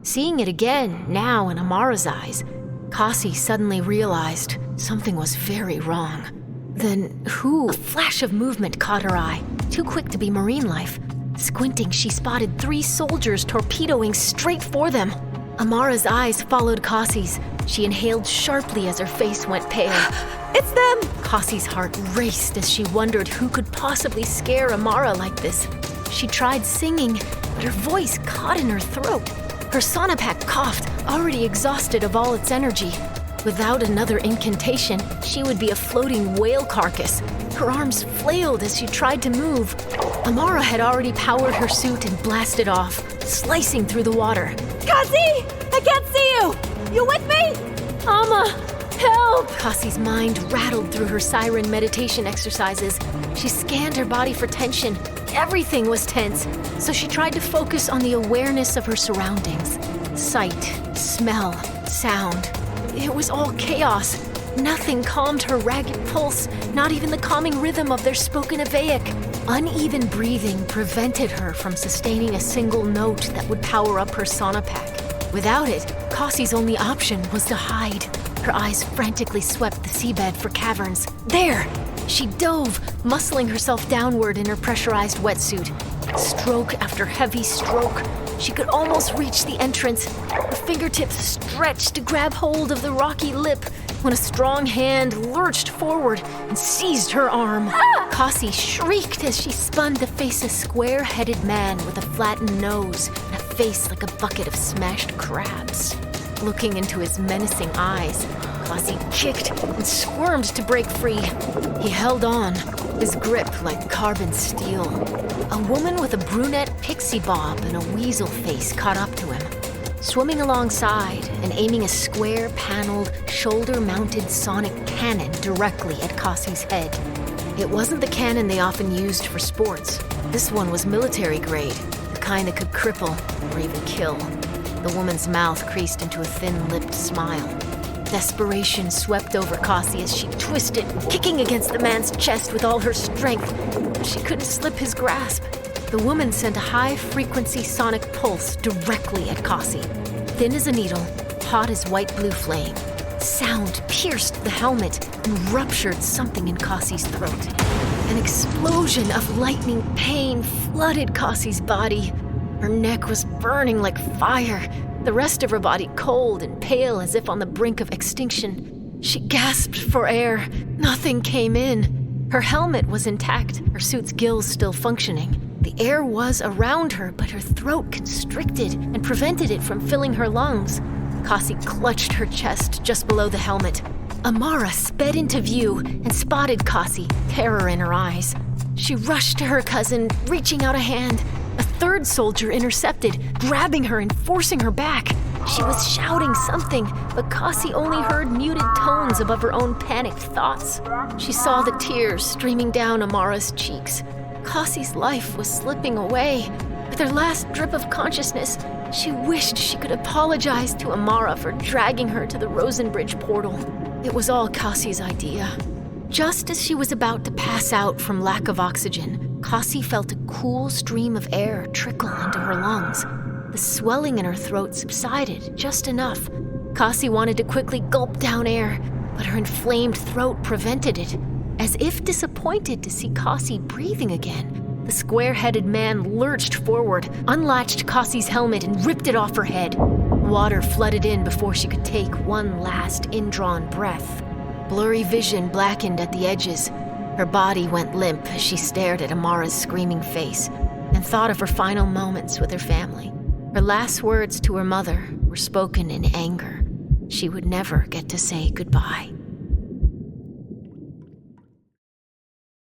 Seeing it again, now in Amara's eyes, Kassi suddenly realized something was very wrong. Then who? A flash of movement caught her eye, too quick to be marine life. Squinting, she spotted 3 soldiers torpedoing straight for them. Amara's eyes followed Kassi's. She inhaled sharply as her face went pale. It's them! Kassi's heart raced as she wondered who could possibly scare Amara like this. She tried singing, but her voice caught in her throat. Her sonopack coughed, already exhausted of all its energy. Without another incantation, she would be a floating whale carcass. Her arms flailed as she tried to move. Amara had already powered her suit and blasted off, slicing through the water. Kassi! I can't see you! You with me? Ama, help! Kassi's mind rattled through her siren meditation exercises. She scanned her body for tension. Everything was tense, so she tried to focus on the awareness of her surroundings. Sight, smell, sound. It was all chaos. Nothing calmed her ragged pulse, not even the calming rhythm of their spoken Avaic. Uneven breathing prevented her from sustaining a single note that would power up her sonopack. Without it, Kassi's only option was to hide. Her eyes frantically swept the seabed for caverns. There! She dove, muscling herself downward in her pressurized wetsuit. Stroke after heavy stroke. She could almost reach the entrance. Her fingertips stretched to grab hold of the rocky lip when a strong hand lurched forward and seized her arm. Kassi shrieked as she spun to face a square-headed man with a flattened nose and a face like a bucket of smashed crabs. Looking into his menacing eyes, Kassi kicked and squirmed to break free. He held on, his grip like carbon steel. A woman with a brunette pixie bob and a weasel face caught up to him. Swimming alongside and aiming a square-paneled, shoulder-mounted sonic cannon directly at Kassi's head. It wasn't the cannon they often used for sports. This one was military-grade, the kind that could cripple or even kill. The woman's mouth creased into a thin-lipped smile. Desperation swept over Kassi as she twisted, kicking against the man's chest with all her strength. But she couldn't slip his grasp. The woman sent a high-frequency sonic pulse directly at Kassi. Thin as a needle, hot as white-blue flame. Sound pierced the helmet and ruptured something in Kassi's throat. An explosion of lightning pain flooded Kassi's body. Her neck was burning like fire, the rest of her body cold and pale as if on the brink of extinction. She gasped for air. Nothing came in. Her helmet was intact, her suit's gills still functioning. The air was around her, but her throat constricted and prevented it from filling her lungs. Kassi clutched her chest just below the helmet. Amara sped into view and spotted Kassi, terror in her eyes. She rushed to her cousin, reaching out a hand. A third soldier intercepted, grabbing her and forcing her back. She was shouting something, but Kassi only heard muted tones above her own panicked thoughts. She saw the tears streaming down Amara's cheeks. Kassi's life was slipping away. With her last drip of consciousness, she wished she could apologize to Amara for dragging her to the Rosenbridge portal. It was all Kassi's idea. Just as she was about to pass out from lack of oxygen, Kassi felt a cool stream of air trickle into her lungs. The swelling in her throat subsided just enough. Kassi wanted to quickly gulp down air, but her inflamed throat prevented it. As if disappointed to see Kassi breathing again, the square-headed man lurched forward, unlatched Kassi's helmet, and ripped it off her head. Water flooded in before she could take one last indrawn breath. Blurry vision blackened at the edges. Her body went limp as she stared at Amara's screaming face and thought of her final moments with her family. Her last words to her mother were spoken in anger. She would never get to say goodbye.